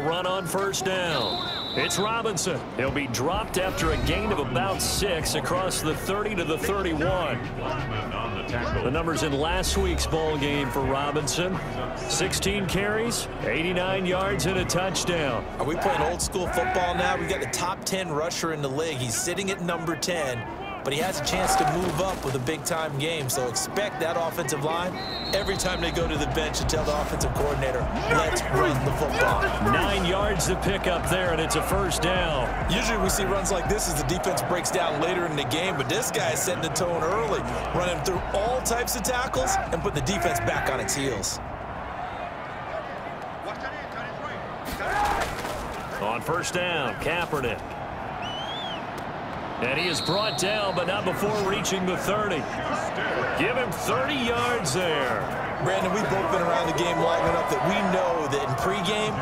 run on first down. It's Robinson. He'll be dropped after a gain of about 6 across the 30 to the 31. The numbers in last week's ball game for Robinson: 16 carries, 89 yards, and a touchdown. Are we playing old school football now? We got the top 10 rusher in the league. He's sitting at number 10, but he has a chance to move up with a big-time game. So expect that offensive line every time they go to the bench to tell the offensive coordinator, let's run the football. 9 yards to pick up there, and it's a first down. Usually we see runs like this as the defense breaks down later in the game, but this guy is setting the tone early, running through all types of tackles and put the defense back on its heels. On first down, Kaepernick. And he is brought down, but not before reaching the 30. Give him 30 yards there. Brandon, we've both been around the game long enough that we know that in pregame,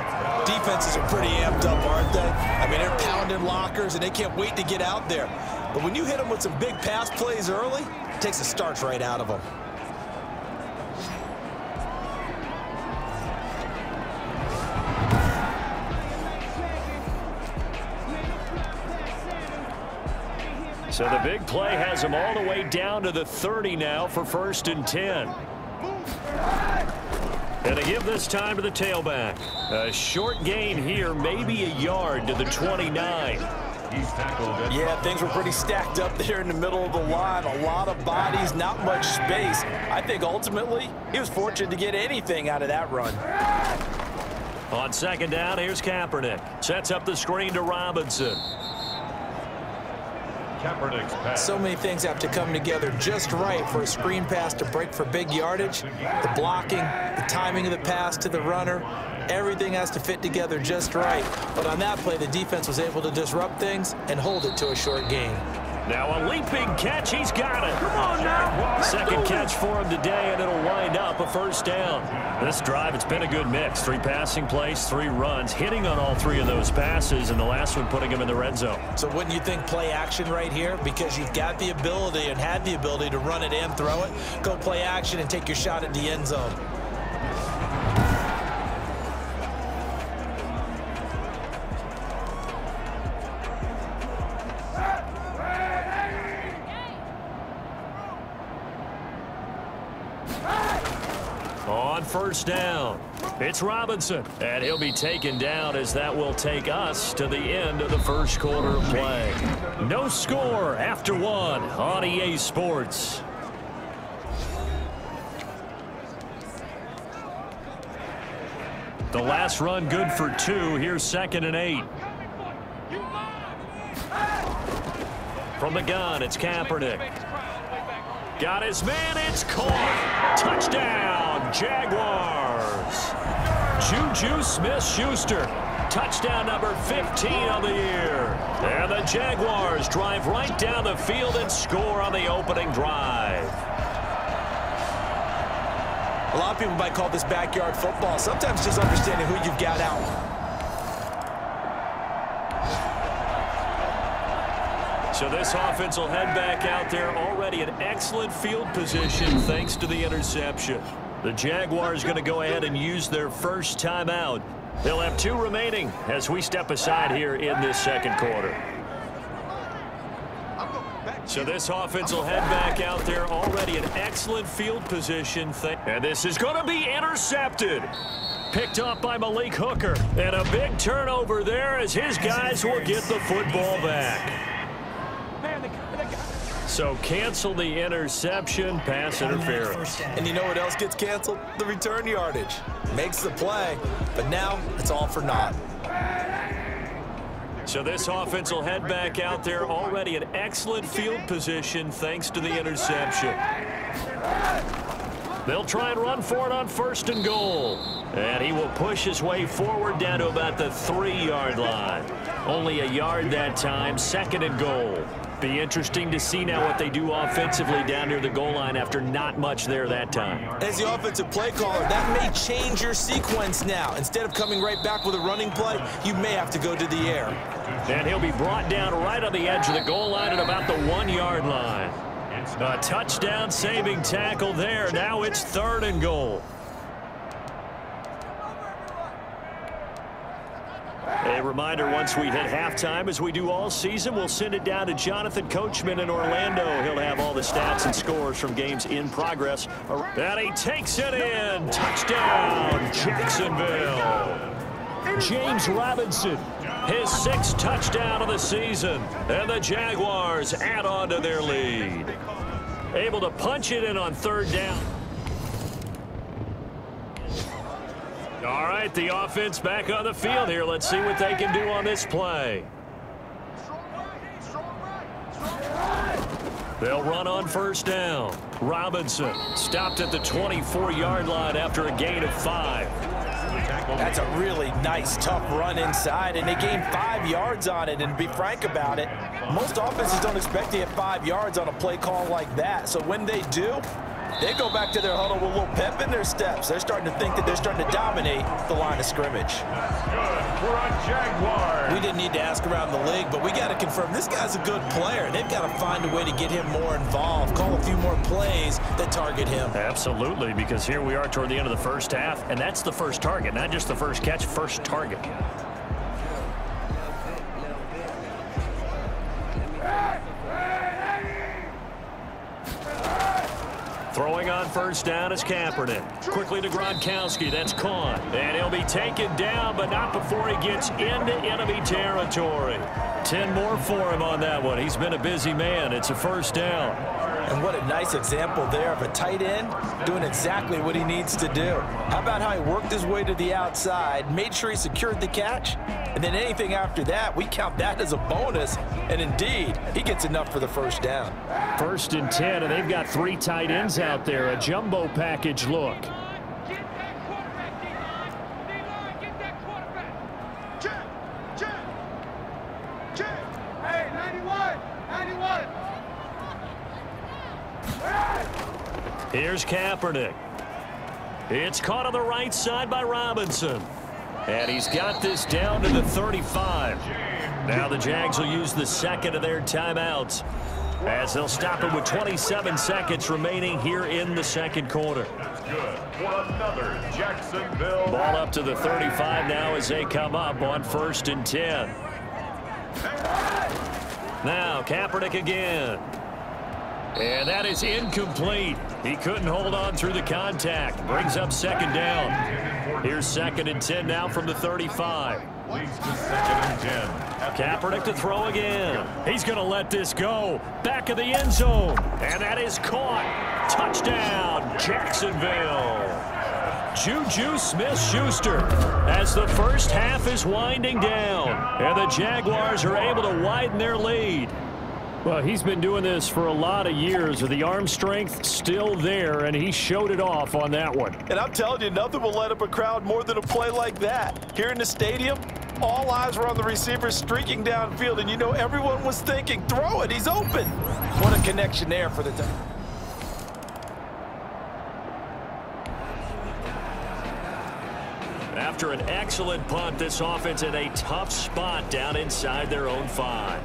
defenses are pretty amped up, aren't they? I mean, they're pounding lockers, and they can't wait to get out there. But when you hit them with some big pass plays early, it takes the starch right out of them. So the big play has him all the way down to the 30 now for 1st and 10. And to give this time to the tailback. A short gain here, maybe a yard to the 29. Yeah, things were pretty stacked up there in the middle of the line. A lot of bodies, not much space. I think ultimately he was fortunate to get anything out of that run. On second down, here's Kaepernick. Sets up the screen to Robinson. So many things have to come together just right for a screen pass to break for big yardage. The blocking, the timing of the pass to the runner, everything has to fit together just right. But on that play, the defense was able to disrupt things and hold it to a short gain. Now a leaping catch. He's got it. Come on now. Second catch for him today, and it'll wind up a first down. This drive, it's been a good mix. 3 passing plays, 3 runs, hitting on all 3 of those passes, and the last one putting him in the red zone. So wouldn't you think play action right here? Because you've got the ability and had the ability to run it and throw it. Go play action and take your shot at the end zone. On first down, it's Robinson, and he'll be taken down as that will take us to the end of the first quarter of play. No score after 1 on EA Sports. The last run good for 2. Here's 2nd and 8. From the gun, it's Kaepernick. Got his man, it's caught. Touchdown, Jaguars. Juju Smith-Schuster. Touchdown number 15 on the year. And the Jaguars drive right down the field and score on the opening drive. A lot of people might call this backyard football. Sometimes just understanding who you've got out. So this offense will head back out there, already in excellent field position thanks to the interception. The Jaguars going to go ahead and use their first timeout. They'll have 2 remaining as we step aside here in this second quarter. So this offense will head back out there, already in excellent field position. And this is going to be intercepted. Picked up by Malik Hooker. And a big turnover there as his guys will get the football back. So cancel the interception, pass interference. And you know what else gets canceled? The return yardage. Makes the play, but now it's all for naught. So this offense will head back out there, already in excellent field position thanks to the interception. They'll try and run for it on 1st and goal. And he will push his way forward down to about the 3-yard line. Only a yard that time, 2nd and goal. Be interesting to see now what they do offensively down near the goal line after not much there that time. As the offensive play caller, that may change your sequence now. Instead of coming right back with a running play, you may have to go to the air. And he'll be brought down right on the edge of the goal line at about the 1-yard line. A touchdown saving tackle there. Now it's 3rd and goal. A reminder, once we hit halftime, as we do all season, we'll send it down to Jonathan Coachman in Orlando. He'll have all the stats and scores from games in progress. And he takes it in. Touchdown, Jacksonville. James Robinson, his 6th touchdown of the season. And the Jaguars add on to their lead. Able to punch it in on 3rd down. All right, the offense back on the field here. Let's see what they can do on this play. They'll run on 1st down. Robinson stopped at the 24-yard line after a gain of 5. That's a really nice, tough run inside, and they gained 5 yards on it. And to be frank about it, most offenses don't expect to get 5 yards on a play call like that. So when they do, they go back to their huddle with a little pep in their steps. They're starting to think that they're starting to dominate the line of scrimmage. We're on Jaguars. We didn't need to ask around the league, but we got to confirm this guy's a good player. They've got to find a way to get him more involved, call a few more plays that target him. Absolutely, because here we are toward the end of the 1st half, and that's the first target, not just the first catch, first target. Throwing on 1st down is Kaepernick. Quickly to Gronkowski. That's caught. And he'll be taken down, but not before he gets into enemy territory. 10 more for him on that one. He's been a busy man. It's a 1st down. And what a nice example there of a tight end doing exactly what he needs to do. How about how he worked his way to the outside, made sure he secured the catch, and then anything after that, we count that as a bonus. And indeed, he gets enough for the 1st down. 1st and 10, and they've got 3 tight ends out there. A jumbo package look. Hey, 91, 91. Here's Kaepernick. It's caught on the right side by Robinson. And he's got this down to the 35. Now the Jags will use the 2nd of their timeouts as they'll stop it with 27 seconds remaining here in the 2nd quarter. Good for another Jacksonville. Ball up to the 35 now as they come up on 1st and 10. Now Kaepernick again. And that is incomplete. He couldn't hold on through the contact. Brings up 2nd down. Here's 2nd and 10 now from the 35. Leads to 2nd and 10. Kaepernick to throw again. He's going to let this go. Back of the end zone. And that is caught. Touchdown, Jacksonville. Juju Smith-Schuster as the 1st half is winding down. And the Jaguars are able to widen their lead. Well, he's been doing this for a lot of years. The arm strength still there, and he showed it off on that one. And I'm telling you, nothing will light up a crowd more than a play like that. Here in the stadium, all eyes were on the receiver streaking downfield, and you know everyone was thinking, throw it, he's open. What a connection there for the time. After an excellent punt, this offense in a tough spot down inside their own 5.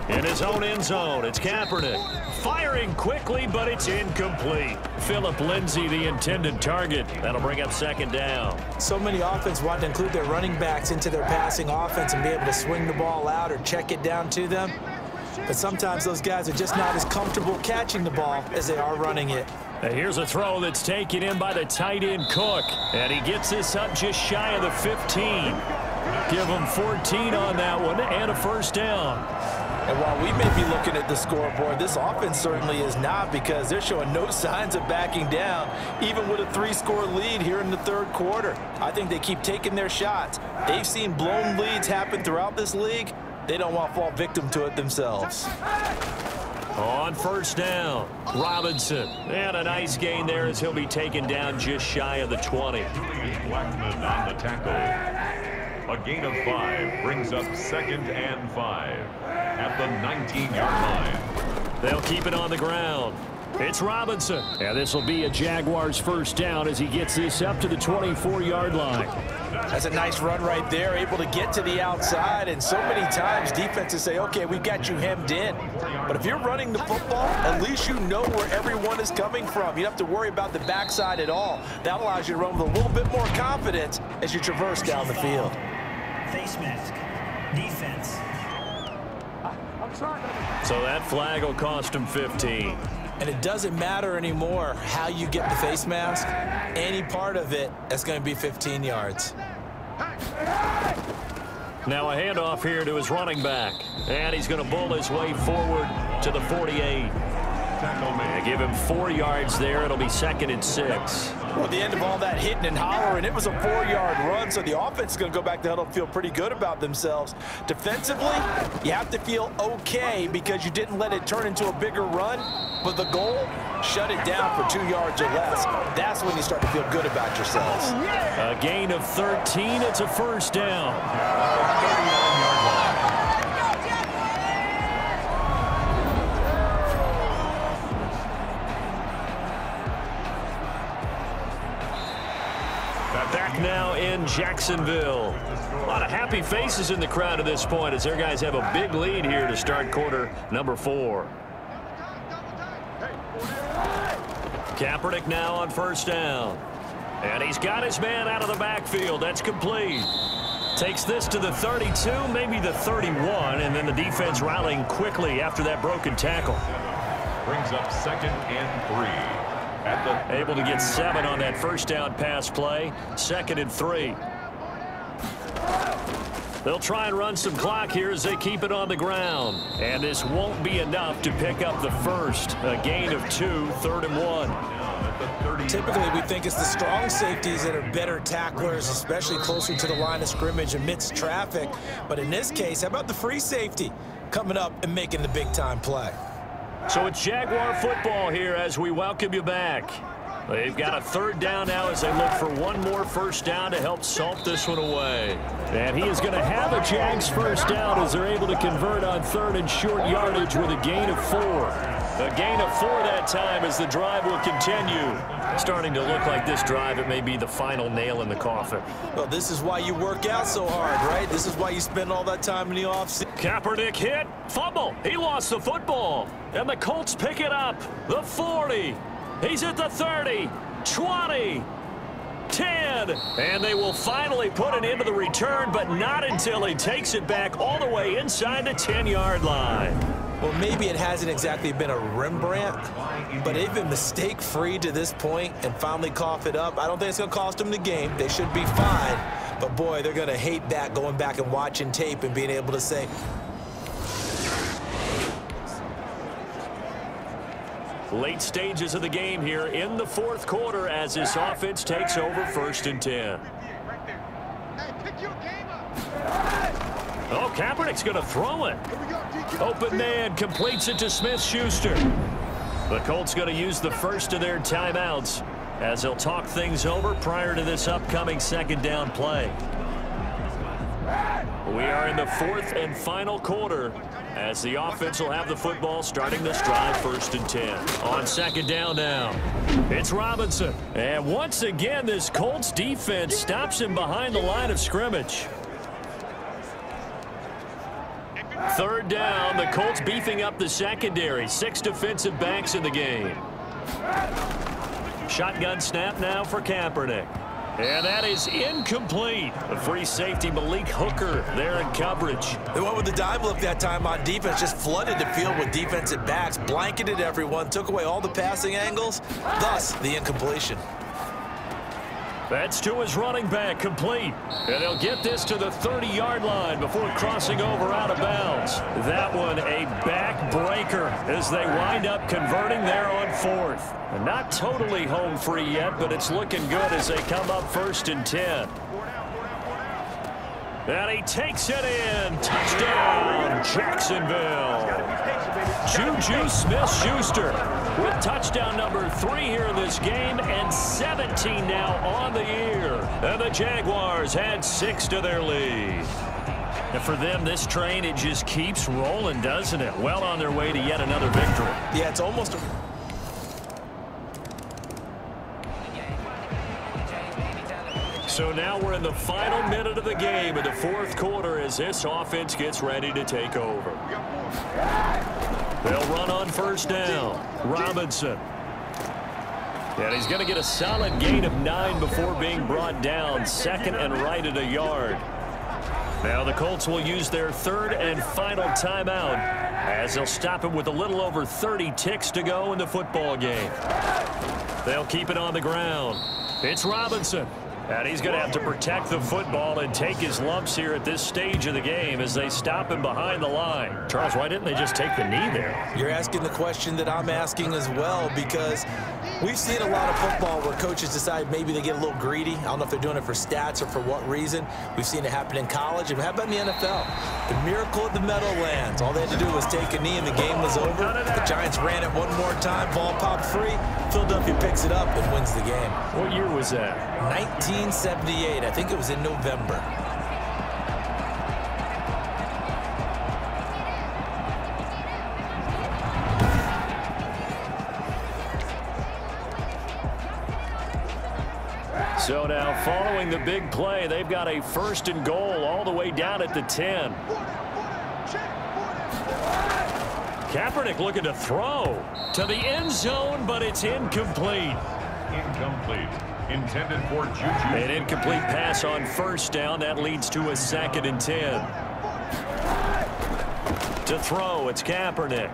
In his own end zone, it's Kaepernick. Firing quickly, but it's incomplete. Phillip Lindsay, the intended target. That'll bring up 2nd down. So many offenses want to include their running backs into their passing offense and be able to swing the ball out or check it down to them. But sometimes those guys are just not as comfortable catching the ball as they are running it. And here's a throw that's taken in by the tight end Cook. And he gets this up just shy of the 15. Give him 14 on that one and a 1st down. And while we may be looking at the scoreboard, this offense certainly is not, because they're showing no signs of backing down, even with a 3-score lead here in the 3rd quarter. I think they keep taking their shots. They've seen blown leads happen throughout this league. They don't want to fall victim to it themselves. On 1st down, Robinson. And a nice gain there as he'll be taken down just shy of the 20. Blackman on the tackle. A gain of 5 brings up 2nd and 5 at the 19-yard line. They'll keep it on the ground. It's Robinson. And this will be a Jaguars first down as he gets this up to the 24-yard line. That's a nice run right there, able to get to the outside. And so many times defenses say, okay, we've got you hemmed in. But if you're running the football, at least you know where everyone is coming from. You don't have to worry about the backside at all. That allows you to run with a little bit more confidence as you traverse down the field. Face mask. Defense. So that flag will cost him 15. And it doesn't matter anymore how you get the face mask. Any part of it is going to be 15 yards. Now a handoff here to his running back. And he's going to bull his way forward to the 48. And give him 4 yards there. It'll be 2nd and 6. Well, at the end of all that hitting and hollering, it was a 4-yard run, so the offense is going to go back to huddle and feel pretty good about themselves. Defensively, you have to feel okay because you didn't let it turn into a bigger run. But the goal, shut it down for 2 yards or less. That's when you start to feel good about yourselves. A gain of 13. It's a first down. Back now in Jacksonville. A lot of happy faces in the crowd at this point as their guys have a big lead here to start quarter number 4. Kaepernick now on first down. And he's got his man out of the backfield. That's complete. Takes this to the 32, maybe the 31, and then the defense rallying quickly after that broken tackle. Brings up 2nd and 3. Able to get 7 on that first down pass play. 2nd and 3. They'll try and run some clock here as they keep it on the ground. And this won't be enough to pick up the first. A gain of 2, 3rd and 1. Typically, we think it's the strong safeties that are better tacklers, especially closer to the line of scrimmage amidst traffic. But in this case, how about the free safety coming up and making the big-time play? So it's Jaguar football here as we welcome you back. They've got a 3rd down now as they look for one more first down to help salt this one away. And he is going to have a Jags first down as they're able to convert on 3rd and short yardage with a gain of 4. A gain of 4 that time as the drive will continue. Starting to look like this drive, it may be the final nail in the coffin. Well, this is why you work out so hard, right? This is why you spend all that time in the offseason. Kaepernick hit, fumble. He lost the football. And the Colts pick it up. The 40. He's at the 30, 20, 10. And they will finally put an end to the return, but not until he takes it back all the way inside the 10-yard line. Well, maybe it hasn't exactly been a Rembrandt, but they've been mistake-free to this point and finally cough it up. I don't think it's going to cost them the game. They should be fine. But, boy, they're going to hate that going back and watching tape and being able to say, late stages of the game here in the 4th quarter as this offense takes over 1st and 10. Oh, Kaepernick's going to throw it. Open man completes it to Smith-Schuster. The Colts going to use the first of their timeouts as they'll talk things over prior to this upcoming 2nd down play. We are in the 4th and final quarter as the offense will have the football starting this drive 1st and 10. On 2nd down now, it's Robinson. And once again, this Colts defense stops him behind the line of scrimmage. 3rd down, the Colts beefing up the secondary. 6 defensive backs in the game. Shotgun snap now for Kaepernick. And that is incomplete. The free safety, Malik Hooker, there in coverage. They went with the dime look that time on defense, just flooded the field with defensive backs, blanketed everyone, took away all the passing angles, thus the incompletion. That's to his running back, complete. And they'll get this to the 30-yard line before crossing over out of bounds. That one a backbreaker as they wind up converting there on 4th. And not totally home free yet, but it's looking good as they come up 1st and 10. And he takes it in. Touchdown, Jacksonville. Juju Smith-Schuster with touchdown number 3 here in this game and 17 now on the year. And the Jaguars had 6 to their lead. And for them, this train, it just keeps rolling, doesn't it? Well on their way to yet another victory. Yeah, it's almost So now we're in the final minute of the game in the fourth quarter as this offense gets ready to take over. They'll run on first down. Robinson. And he's going to get a solid gain of 9 before being brought down. Second and right at a yard. Now the Colts will use their third and final timeout as they'll stop it with a little over 30 ticks to go in the football game. They'll keep it on the ground. It's Robinson. And he's going to have to protect the football and take his lumps here at this stage of the game as they stop him behind the line. Charles, why didn't they just take the knee there? You're asking the question that I'm asking as well, because we've seen a lot of football where coaches decide maybe they get a little greedy. I don't know if they're doing it for stats or for what reason. We've seen it happen in college. And how about in the NFL? The miracle of the Meadowlands. All they had to do was take a knee and the game was over. The Giants ran it one more time. Ball popped free. Philadelphia picks it up and wins the game. What year was that? 1978. I think it was in November. So now following the big play, they've got a first and goal all the way down at the 10. Kaepernick looking to throw to the end zone, but it's incomplete. Incomplete. Intended for Juju. An incomplete pass on first down. That leads to a 2nd and 10. To throw, it's Kaepernick.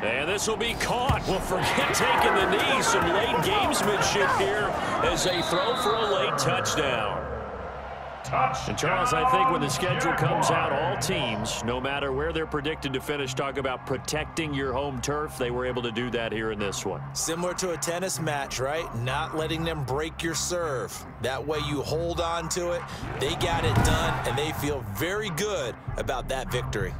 And this will be caught. Well, forget taking the knee. Some late gamesmanship here as they throw for a late touchdown. And Charles, I think when the schedule comes out, all teams, no matter where they're predicted to finish, talk about protecting your home turf. They were able to do that here in this one. Similar to a tennis match, right? Not letting them break your serve. That way you hold on to it. They got it done, and they feel very good about that victory.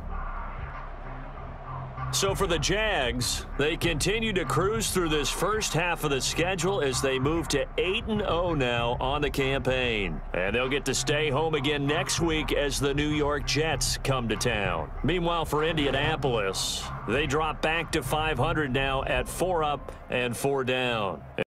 So for the Jags, they continue to cruise through this first half of the schedule as they move to 8-0 now on the campaign. And they'll get to stay home again next week as the New York Jets come to town. Meanwhile, for Indianapolis, they drop back to 500 now at 4 up and 4 down.